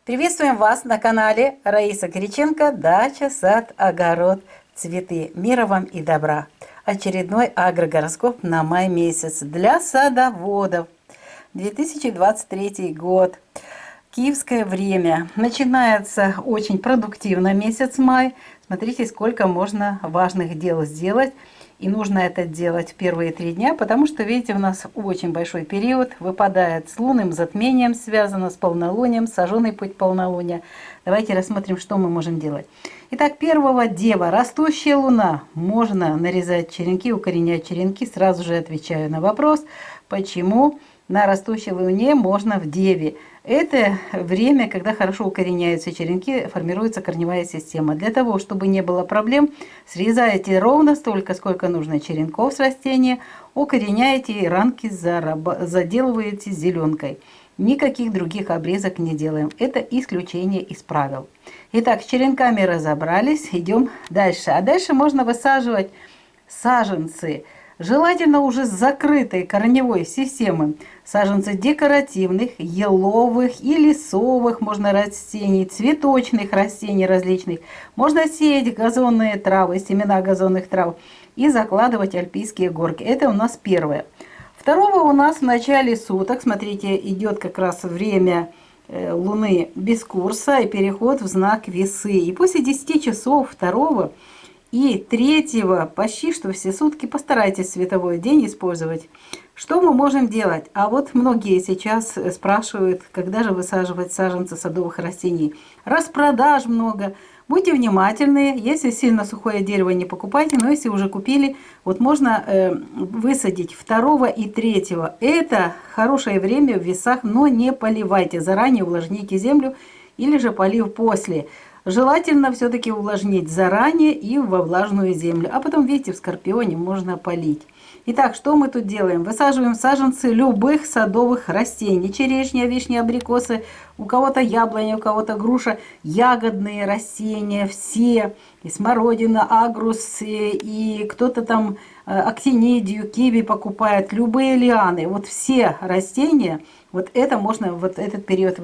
Приветствуем вас на канале Раиса Кириченко «Дача, сад, огород, цветы». Мира вам и добра. Очередной агрогороскоп на май месяц для садоводов. 2023 год. Киевское время. Начинается очень продуктивно месяц май. Смотрите, сколько можно важных дел сделать. И нужно это делать в первые 3 дня, потому что, видите, у нас очень большой период. Выпадает с лунным затмением, связано с полнолунием, сожженный путь полнолуния. Давайте рассмотрим, что мы можем делать. Итак, первого дева. Растущая луна. Можно нарезать черенки, укоренять черенки. Сразу же отвечаю на вопрос, почему на растущей луне можно в деве. Это время, когда хорошо укореняются черенки, формируется корневая система. Для того, чтобы не было проблем, срезаете ровно столько, сколько нужно черенков с растения, укореняете и ранки заделываете зеленкой. Никаких других обрезок не делаем. Это исключение из правил. Итак, с черенками разобрались, идем дальше. А дальше можно высаживать саженцы. Желательно уже с закрытой корневой системой. Саженцы декоративных, еловых и лесовых можно растений, цветочных растений различных. Можно сеять газонные травы, семена газонных трав и закладывать альпийские горки. Это у нас первое. Второго у нас в начале суток, смотрите, идет как раз время Луны без курса и переход в знак Весы. И после 10 часов второго и третьего почти что все сутки постарайтесь световой день использовать. Что мы можем делать? А вот многие сейчас спрашивают, когда же высаживать саженцы садовых растений. Распродаж много. Будьте внимательны. Если сильно сухое дерево, не покупайте. Но если уже купили, вот можно высадить 2 и 3. Это хорошее время в весах, но не поливайте. Заранее увлажните землю или же полив после. Желательно все-таки увлажнить заранее и во влажную землю. А потом, видите, в скорпионе можно полить. Итак, что мы тут делаем? Высаживаем саженцы любых садовых растений. Черешня, вишня, абрикосы, у кого-то яблоня, у кого-то груша. Ягодные растения все. И смородина, агрус, и кто-то там актинидию, киви покупает. Любые лианы. Вот все растения. Вот это можно вот этот период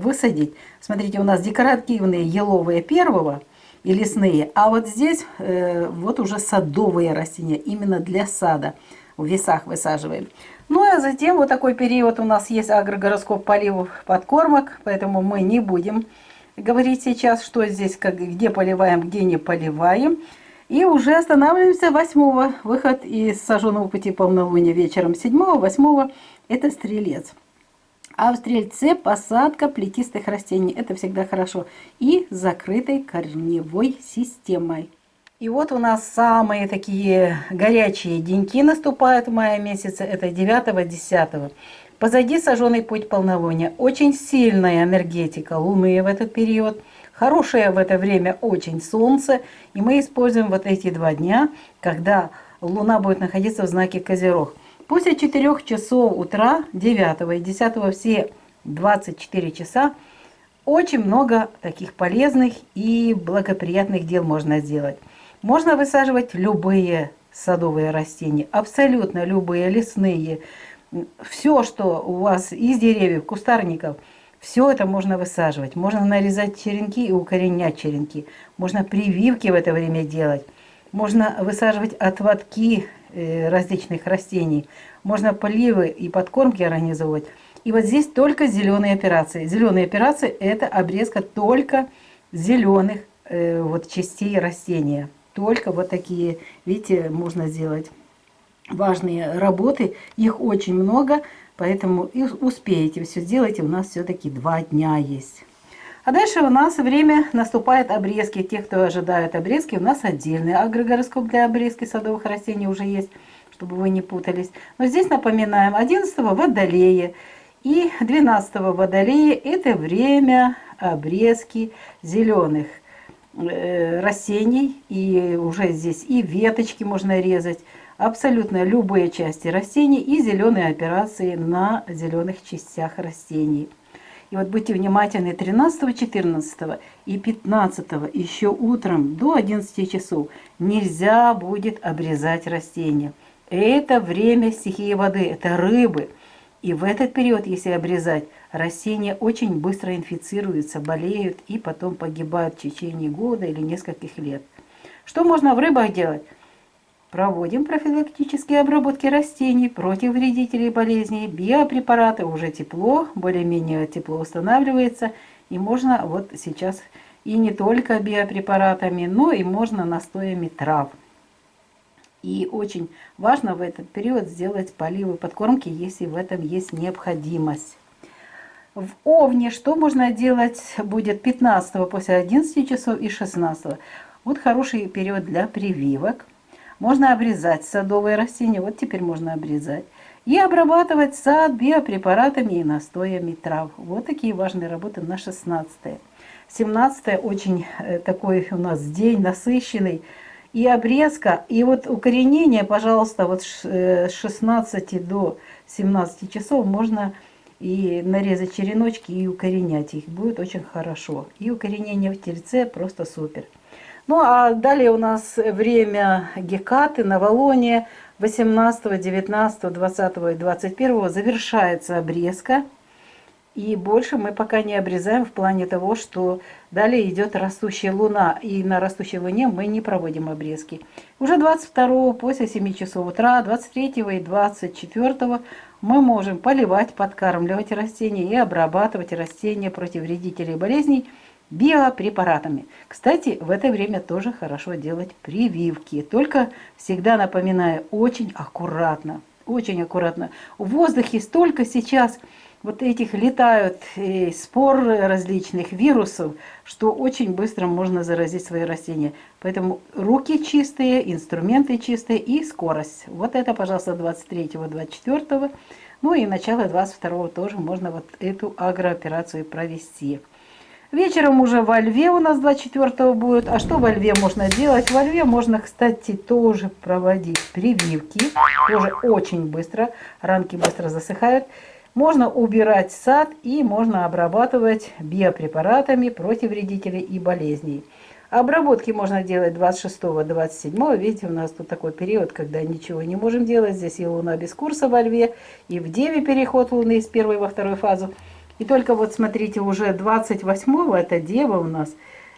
высадить. Смотрите, у нас декоративные еловые первого и лесные. А вот здесь вот уже садовые растения, именно для сада. В весах высаживаем. Ну а затем вот такой период у нас есть агрогороскоп поливов подкормок. Поэтому мы не будем говорить сейчас, что здесь, где поливаем, где не поливаем. И уже останавливаемся 8-го. Выход из сожженного пути полнолуния вечером 7-го, 8-го. Это стрелец. А в стрельце посадка плетистых растений. Это всегда хорошо. И с закрытой корневой системой. И вот у нас самые такие горячие деньки наступают в мае месяце. Это 9-10. Позади сожженный путь полнолуния. Очень сильная энергетика Луны в этот период. Хорошее в это время очень солнце. И мы используем вот эти 2 дня, когда Луна будет находиться в знаке Козерог. После 4 часов утра, 9 и 10, все 24 часа, очень много таких полезных и благоприятных дел можно сделать. Можно высаживать любые садовые растения, абсолютно любые, лесные. Все, что у вас из деревьев, кустарников, все это можно высаживать. Можно нарезать черенки и укоренять черенки. Можно прививки в это время делать. Можно высаживать отводки различных растений. Можно поливы и подкормки организовывать. И вот здесь только зеленые операции. Зеленые операции – это обрезка только зеленых вот частей растения. Только вот такие, видите, можно сделать важные работы. Их очень много, поэтому и успеете все сделать. У нас все-таки 2 дня есть. А дальше у нас время наступает обрезки. Те, кто ожидает обрезки, у нас отдельный агрогороскоп для обрезки садовых растений уже есть, чтобы вы не путались. Но здесь напоминаем, 11-го Водолея и 12-го Водолея – это время обрезки зеленых растений. И уже здесь и веточки можно резать, абсолютно любые части растений и зеленые операции на зеленых частях растений. И вот будьте внимательны, 13, 14 и 15 еще утром до 11 часов нельзя будет обрезать растения. Это время стихии воды, это рыбы. И в этот период, если обрезать, растения очень быстро инфицируются, болеют и потом погибают в течение года или нескольких лет. Что можно в рыбах делать? Проводим профилактические обработки растений против вредителей и болезней, биопрепараты, уже тепло, более-менее тепло устанавливается, и можно вот сейчас и не только биопрепаратами, но и можно настоями трав. И очень важно в этот период сделать поливы подкормки, если в этом есть необходимость. В Овне что можно делать будет 15 после 11 часов и 16. Вот хороший период для прививок. Можно обрезать садовые растения, вот теперь можно обрезать. И обрабатывать сад биопрепаратами и настоями трав. Вот такие важные работы на 16. 17 очень такой у нас день насыщенный. И обрезка, и вот укоренение, пожалуйста, вот с 16 до 17 часов можно и нарезать череночки и укоренять их. Будет очень хорошо. И укоренение в тельце просто супер. Ну а далее у нас время Гекаты, новолуния 18, 19, 20 и 21 завершается обрезка. И больше мы пока не обрезаем в плане того, что далее идет растущая луна. И на растущей луне мы не проводим обрезки. Уже 22 после 7 часов утра, 23 и 24 мы можем поливать, подкармливать растения и обрабатывать растения против вредителей и болезней биопрепаратами. Кстати, в это время тоже хорошо делать прививки. Только всегда напоминаю, очень аккуратно. Очень аккуратно. В воздухе столько сейчас вот этих летают спор различных вирусов, что очень быстро можно заразить свои растения. Поэтому руки чистые, инструменты чистые и скорость. Вот это, пожалуйста, 23-го, 24-го. Ну и начало 22-го тоже можно вот эту агрооперацию провести. Вечером уже во Льве у нас 24-го будет. А что во Льве можно делать? Во Льве можно, кстати, тоже проводить прививки. Тоже очень быстро. Ранки быстро засыхают. Можно убирать сад и можно обрабатывать биопрепаратами против вредителей и болезней. Обработки можно делать 26-27. Видите, у нас тут такой период, когда ничего не можем делать. Здесь и Луна без курса во Льве, и в Деве переход Луны из первой во вторую фазу. И только вот смотрите, уже 28-го, это Дева у нас.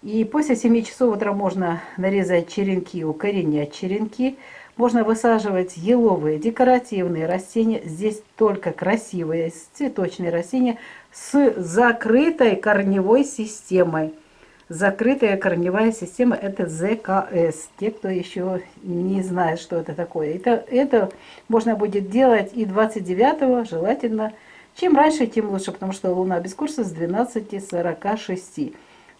И после 7 часов утра можно нарезать черенки, укоренять черенки. Можно высаживать еловые, декоративные растения. Здесь только красивые цветочные растения с закрытой корневой системой. Закрытая корневая система – это ЗКС. Те, кто еще не знает, что это такое. Это можно будет делать и 29-го, желательно. Чем раньше, тем лучше, потому что Луна без курса с 12:46.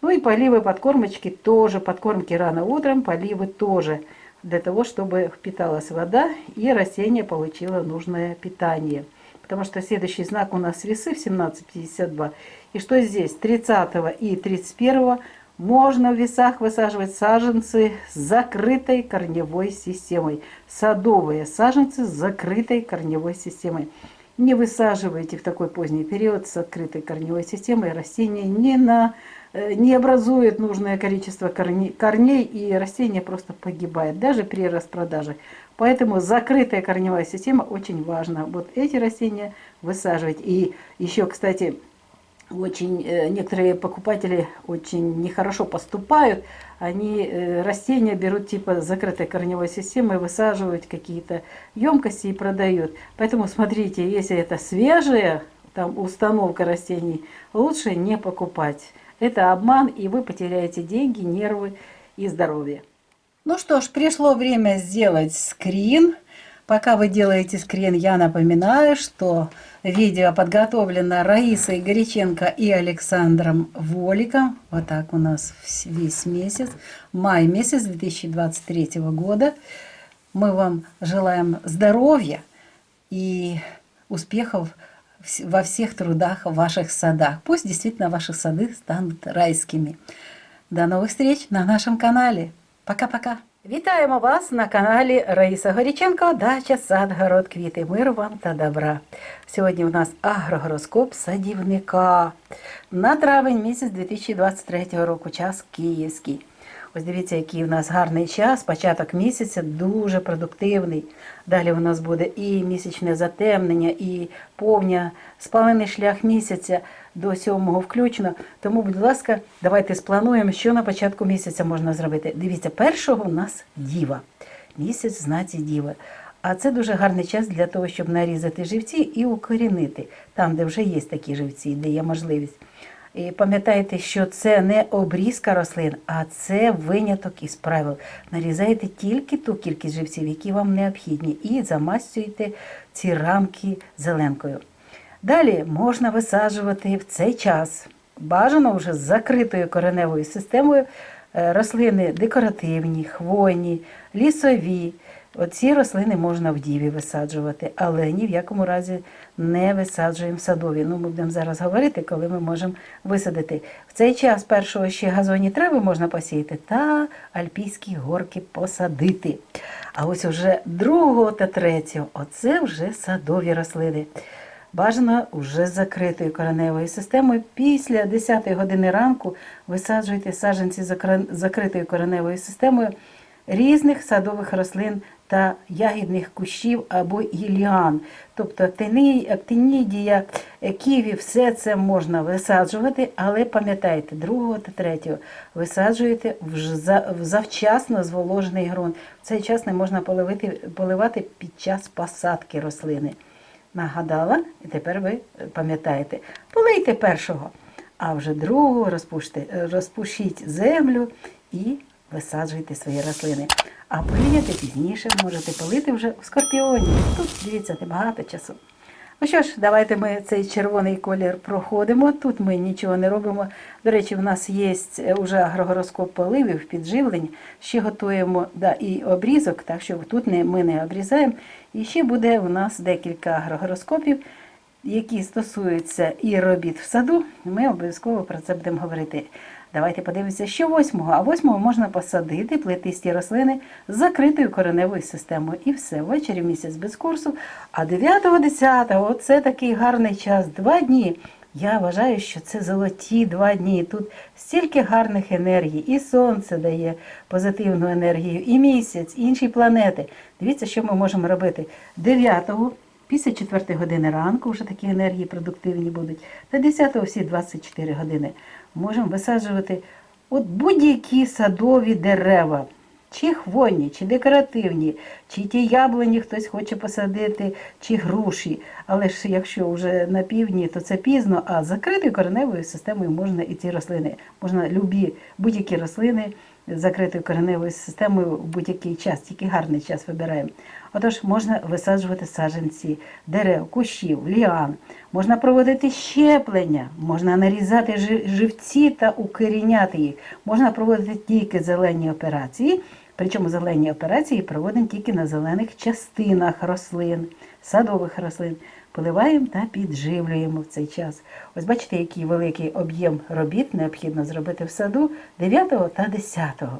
Ну и поливы, подкормочки тоже. Подкормки рано утром, поливы тоже. Для того, чтобы впиталась вода и растение получило нужное питание. Потому что следующий знак у нас весы в 17:52. И что здесь? 30 и 31 можно в весах высаживать саженцы с закрытой корневой системой. Садовые саженцы с закрытой корневой системой. Не высаживайте в такой поздний период с открытой корневой системой. Растение не образует нужное количество корней, и растение просто погибает, даже при распродаже. Поэтому закрытая корневая система очень важна. Вот эти растения высаживать. И еще, кстати, очень некоторые покупатели очень нехорошо поступают. Они растения берут типа закрытой корневой системы, высаживают какие-то емкости и продают. Поэтому смотрите, если это свежая там установка растений, лучше не покупать. Это обман, и вы потеряете деньги, нервы и здоровье. Ну что ж, пришло время сделать скрин. Пока вы делаете скрин, я напоминаю, что видео подготовлено Раисой Горяченко и Александром Воликом. Вот так у нас весь месяц, май месяц 2023 года. Мы вам желаем здоровья и успехов во всех трудах в ваших садах. Пусть действительно ваши сады станут райскими. До новых встреч на нашем канале. Пока-пока. Вітаємо вас на каналі Раїса Горяченко, дача, сад, город, квіти. Миру вам та добра. Сьогодні у нас агрогороскоп садівника на травень місяць 2023 року, час київський. Ось дивіться, який у нас гарний час, початок місяця дуже продуктивний. Далі у нас буде і місячне затемнення, і повня спалений шлях місяця до 7-го включно. Тому, будь ласка, давайте сплануємо, що на початку місяця можна зробити. Дивіться, 1-го у нас Діва. Місяць в знаці Діви. А це дуже гарний час для того, щоб нарізати живці і укорінити. Там, де вже є такі живці, де є можливість. І пам'ятайте, що це не обрізка рослин, а це виняток із правил. Нарізайте тільки ту кількість живців, які вам необхідні, і замастюйте ці рамки зеленкою. Далі можна висаджувати в цей час, бажано вже з закритою кореневою системою, рослини декоративні, хвойні, лісові. Оці рослини можна в Діві висаджувати, але ні в якому разі не висаджуємо садові. Ми будемо зараз говорити, коли ми можемо висадити. В цей час 1-го ще газонні трави можна посіяти та альпійські горки посадити. А ось уже 2-го та 3-го – оце вже садові рослини. Бажано вже з закритою кореневою системою. Після 10-ї години ранку висаджуйте саджанці з закритою кореневою системою різних садових рослин та ягідних кущів або ліан. Тобто актинідія, ківі, все це можна висаджувати, але пам'ятайте, 2-го та 3-го висаджуєте в завчасно зволожений ґрунт. В цей час не можна поливати під час посадки рослини. Нагадала, і тепер ви пам'ятаєте. Полийте 1-го, а вже 2-го розпушіть землю і висаджуйте свої рослини. А поліяти пізніше, можете полити вже у скорпіоні. Тут, дивіться, багато часу. Ну що ж, давайте ми цей червоний колір проходимо. Тут ми нічого не робимо. До речі, в нас є вже агрогороскоп поливів, підживлень. Ще готуємо і обрізок, так що тут ми не обрізаємо. І ще буде у нас декілька агрогороскопів, які стосуються і робіт в саду. Ми обов'язково про це будемо говорити. Давайте подивимося, що 8-го. А 8-го можна посадити плетисті рослини з закритою кореневою системою. І все, ввечері місяць без курсу. А 9-го, 10-го, оце такий гарний час, 2 дні. Я вважаю, що це золоті 2 дні. Тут стільки гарних енергій. І сонце дає позитивну енергію, і місяць, і інші планети. Дивіться, що ми можемо робити. 9-го, після 4-ї години ранку, вже такі енергії продуктивні будуть. Та 10-го всі 24 години. Можемо висаджувати будь-які садові дерева. Чи хвойні, чи декоративні, чи ті яблуні хтось хоче посадити, чи груші. Але ж якщо вже на півдні, то це пізно, а з закритою кореневою системою можна і ці рослини. Можна будь-які рослини з закритою кореневою системою в будь-який час, тільки гарний час вибираємо. Отож, можна висаджувати саджанці дерев, кущів, ліан, можна проводити щеплення, можна нарізати живці та укоріняти їх, можна проводити тільки зелені операції, причому зелені операції проводимо тільки на зелених частинах рослин, садових рослин. Поливаємо та підживлюємо в цей час. Ось бачите, який великий об'єм робіт необхідно зробити в саду 9-го та 10-го.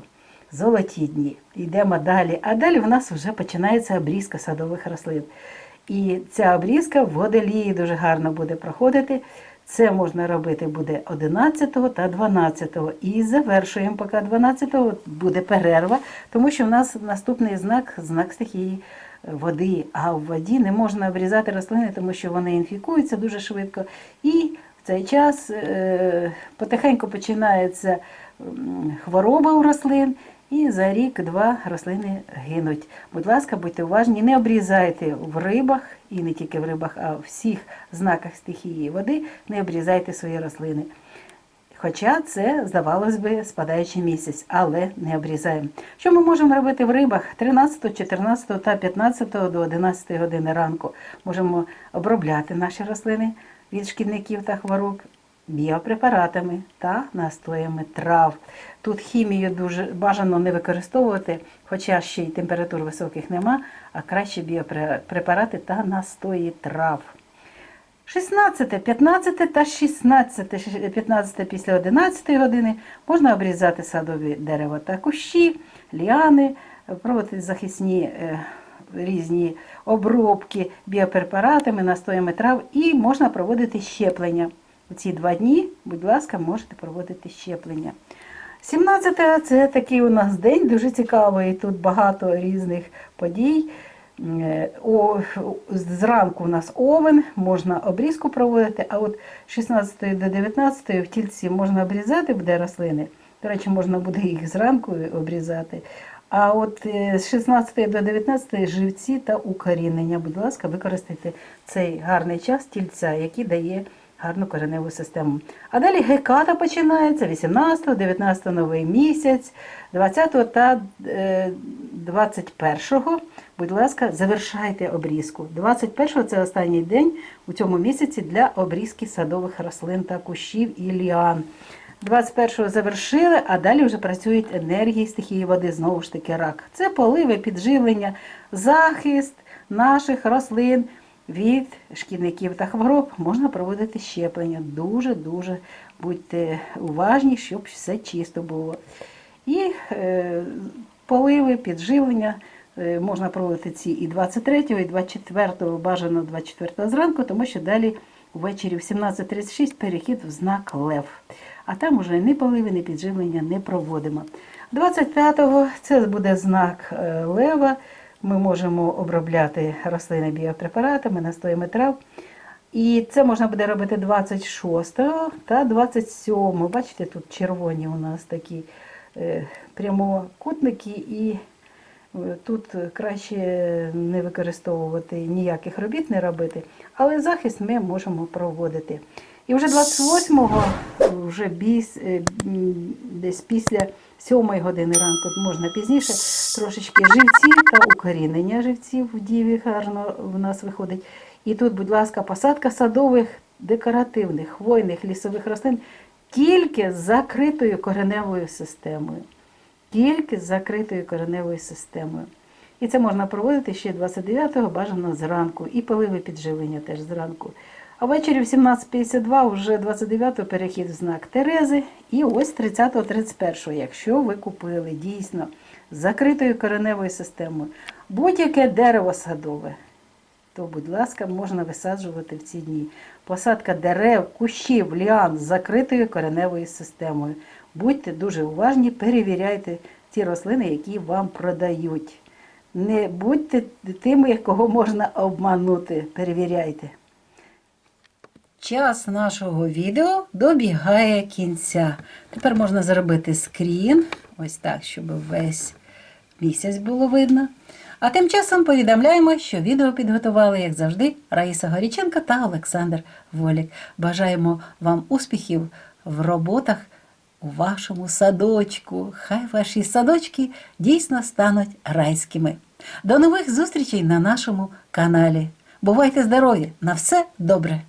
Золоті дні. Йдемо далі. А далі в нас вже починається обрізка садових рослин. І ця обрізка в водолії дуже гарно буде проходити. Це можна робити буде 11 та 12. І завершуємо, поки 12-го буде перерва, тому що в нас наступний знак стихії води. А в воді не можна обрізати рослини, тому що вони інфікуються дуже швидко. І в цей час потихеньку починається хвороба у рослин. І за рік-два рослини гинуть. Будь ласка, будьте уважні, не обрізайте в рибах, і не тільки в рибах, а в всіх знаках стихії води, не обрізайте свої рослини. Хоча це, здавалось би, спадаючий місяць, але не обрізаємо. Що ми можемо робити в рибах? 13, 14 та 15 до 11 години ранку можемо обробляти наші рослини від шкідників та хвороб біопрепаратами та настоями трав. Тут хімію дуже бажано не використовувати, хоча ще й температур високих нема, а краще біопрепарати та настої трав. 16, 15 та 16, 15 після 11 години можна обрізати садові дерева та кущі, ліани, проводити захисні різні обробки біопрепаратами, настоями трав і можна проводити щеплення. У ці 2 дні, будь ласка, можете проводити щеплення. 17 це такий у нас день, дуже цікавий, тут багато різних подій. Зранку у нас овен, можна обрізку проводити, а от з 16 до 19 в тільці можна обрізати буде рослини. До речі, можна буде їх зранку обрізати. А от з 16 до 19 живці та укорінення. Будь ласка, використайте цей гарний час тільця, який дає гарну кореневу систему. А далі геката починається 18, 19 новий місяць, 20 та 21. Будь ласка, завершайте обрізку. 21 це останній день у цьому місяці для обрізки садових рослин та кущів і ліан. 21-го завершили, а далі вже працюють енергії стихії води, знову ж таки рак. Це поливи, підживлення, захист наших рослин від шкідників та хвороб. Можна проводити щеплення. Дуже-дуже будьте уважні, щоб все чисто було. І поливи, підживлення можна проводити ці і 23-го, і 24-го, бажано 24-го зранку, тому що далі ввечері в 17:36 перехід в знак Лев. А там уже ні поливи, ні підживлення не проводимо. 25-го це буде знак Лева. Ми можемо обробляти рослини біопрепаратами, настоями трав. І це можна буде робити 26-го та 27-го. Бачите, тут червоні у нас такі прямокутники, і тут краще не використовувати ніяких робіт, не робити, але захист ми можемо проводити. І вже 28-го, вже десь після 7-ї години ранку, можна пізніше, трошечки живці та укорінення живців в діві гарно в нас виходить. І тут, будь ласка, посадка садових, декоративних, хвойних, лісових рослин тільки з закритою кореневою системою. Тільки з закритою кореневою системою. І це можна проводити ще 29-го, бажано зранку. І поливи підживлення теж зранку. А ввечері в 17:52 вже 29-го перехід в знак Терези. І ось 30-го, 31-го, якщо ви купили дійсно з закритою кореневою системою будь-яке дерево садове, то, будь ласка, можна висаджувати в ці дні. Посадка дерев, кущів, ліан з закритою кореневою системою. Будьте дуже уважні, перевіряйте ті рослини, які вам продають. Не будьте тими, кого можна обманути. Перевіряйте. Час нашого відео добігає кінця. Тепер можна зробити скрін, ось так, щоб весь місяць було видно. А тим часом повідомляємо, що відео підготували, як завжди, Раїса Горіченко та Олександр Волік. Бажаємо вам успіхів в роботах у вашому садочку. Хай ваші садочки дійсно стануть райськими. До нових зустрічей на нашому каналі. Бувайте здорові! На все добре!